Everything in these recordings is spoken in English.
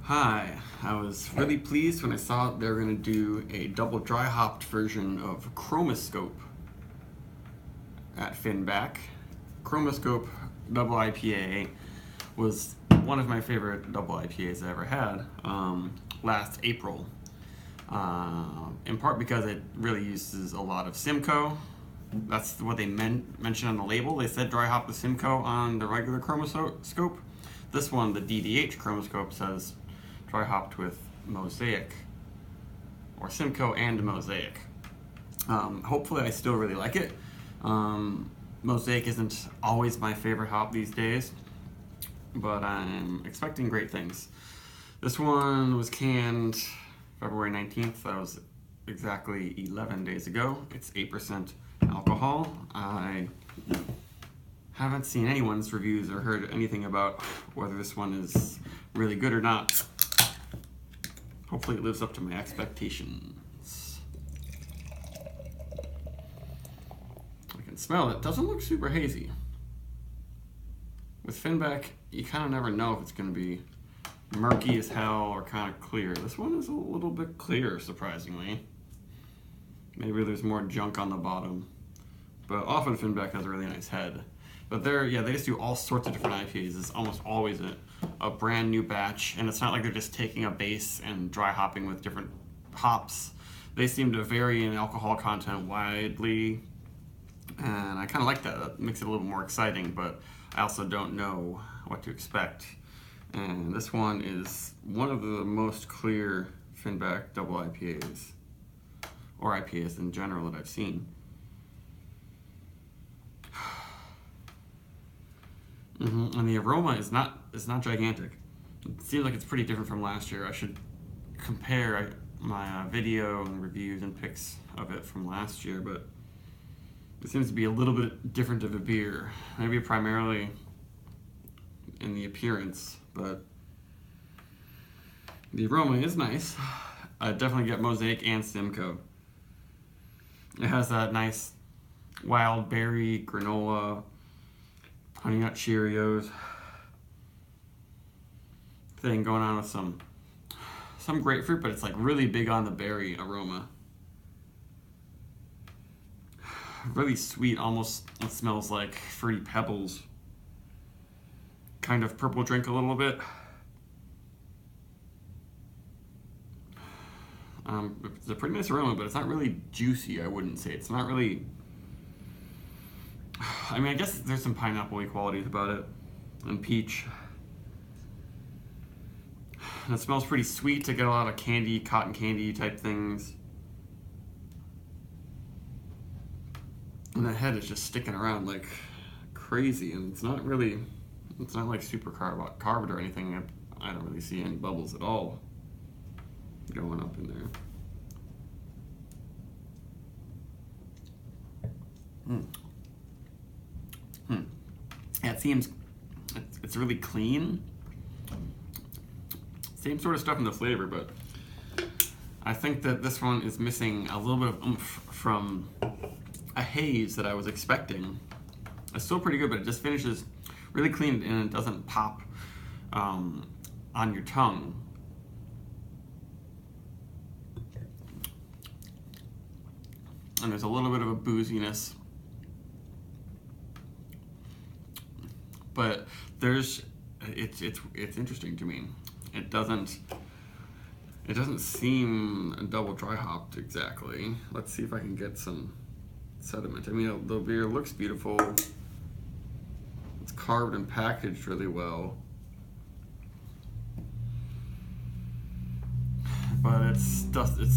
Hi, I was really pleased when I saw they were going to do a double dry hopped version of Chromoscope at Finback. Chromoscope double IPA was one of my favorite double IPAs I ever had last April. In part because it really uses a lot of Simcoe. That's what they mentioned on the label. They said dry hop with Simcoe on the regular Chromoscope. This one, the DDH Chromoscope, says dry hopped with Mosaic, or Simcoe and Mosaic. Hopefully I still really like it. Mosaic isn't always my favorite hop these days, but I'm expecting great things. This one was canned February 19th. That was exactly 11 days ago. It's 8% alcohol. I haven't seen anyone's reviews or heard anything about whether this one is really good or not. Hopefully it lives up to my expectations. I can smell it. Doesn't look super hazy. With Finback, you kind of never know if it's going to be murky as hell or kind of clear. This one is a little bit clear, surprisingly. Maybe there's more junk on the bottom. But often Finback has a really nice head. But they just do all sorts of different IPAs. It's almost always a brand new batch, and it's not like they're just taking a base and dry hopping with different hops. They seem to vary in alcohol content widely, and I kind of like that. That makes it a little more exciting, but I also don't know what to expect. And this one is one of the most clear Finback double IPAs, or IPAs in general, that I've seen. And the aroma is not gigantic. It seems like it's pretty different from last year. I should compare my video and reviews and pics of it from last year, but it seems to be a little bit different of a beer. Maybe primarily in the appearance, but the aroma is nice. I definitely get Mosaic and Simcoe. It has that nice wild berry, granola, Honey Nut Cheerios thing going on with some grapefruit, but it's like really big on the berry aroma. Really sweet, almost it smells like Fruity Pebbles. Kind of purple drink a little bit. It's a pretty nice aroma, but it's not really juicy, I wouldn't say. It's not really... I mean, I guess there's some pineapple-y qualities about it, and peach. And it smells pretty sweet. To get a lot of candy, cotton candy type things. And the head is just sticking around like crazy, and it's not like super carved or anything. I don't really see any bubbles at all going up in there. Yeah, it seems it's really clean. Same sort of stuff in the flavor, but I think that this one is missing a little bit of oomph from a haze that I was expecting. It's still pretty good, but it just finishes really clean and it doesn't pop on your tongue. And there's a little bit of a booziness, but it's interesting to me. It doesn't seem double dry hopped exactly. Let's see if I can get some sediment. I mean, the beer looks beautiful. It's carved and packaged really well, but it's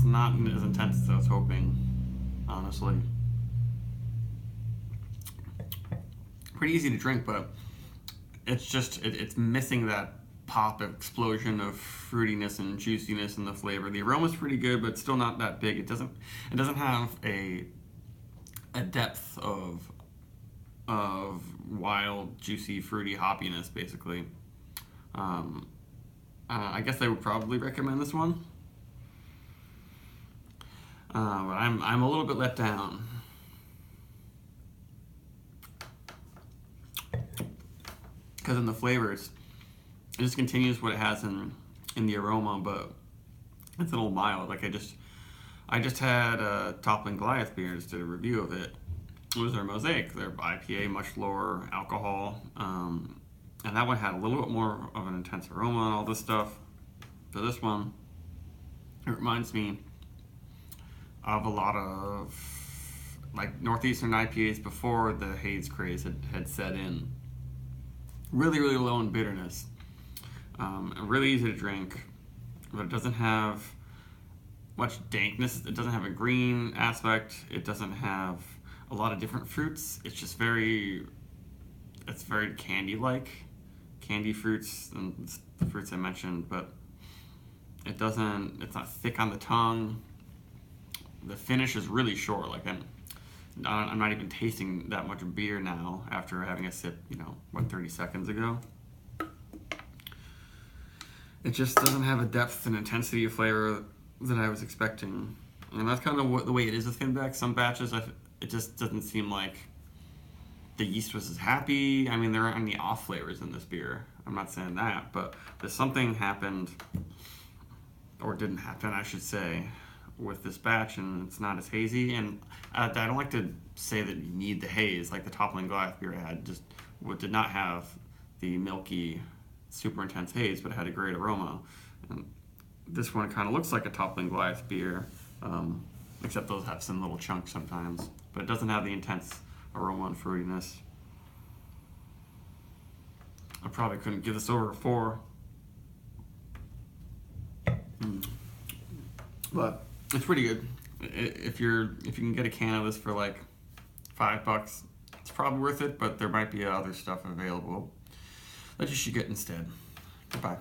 not as intense as I was hoping, honestly. Pretty easy to drink, but it's missing that pop explosion of fruitiness and juiciness in the flavor. The aroma's pretty good, but still not that big. It doesn't have a depth of wild, juicy, fruity hoppiness, basically. I guess I would probably recommend this one. But I'm a little bit let down. Because in the flavors, it just continues what it has in in the aroma, but it's a little mild. Like I just had Toppling Goliath beer, just did a review of it. It was their Mosaic, their IPA, much lower alcohol, and that one had a little bit more of an intense aroma and all this stuff. For this one, it reminds me of a lot of like Northeastern IPAs before the haze craze had set in. Really, really low in bitterness. Really easy to drink, but it doesn't have much dankness. It doesn't have a green aspect. It doesn't have a lot of different fruits. It's just it's very candy-like. Candy fruits and the fruits I mentioned, but it's not thick on the tongue. The finish is really short. Like I'm not even tasting that much beer now after having a sip, 30 seconds ago. It just doesn't have a depth and intensity of flavor that I was expecting. And that's kind of the way it is with Finback. Some batches, it just doesn't seem like the yeast was as happy. I mean, there aren't any off flavors in this beer. I'm not saying that, but there's something happened, or didn't happen, I should say, with this batch, and it's not as hazy. And I don't like to say that you need the haze, like the Toppling Goliath beer had. Did not have the milky, super intense haze, but it had a great aroma. And this one kind of looks like a Toppling Goliath beer, except those have some little chunks sometimes. But it doesn't have the intense aroma and fruitiness. I probably couldn't give this over a 4. But it's pretty good. If you can get a can of this for like $5, it's probably worth it, but there might be other stuff available that you should get instead. Goodbye.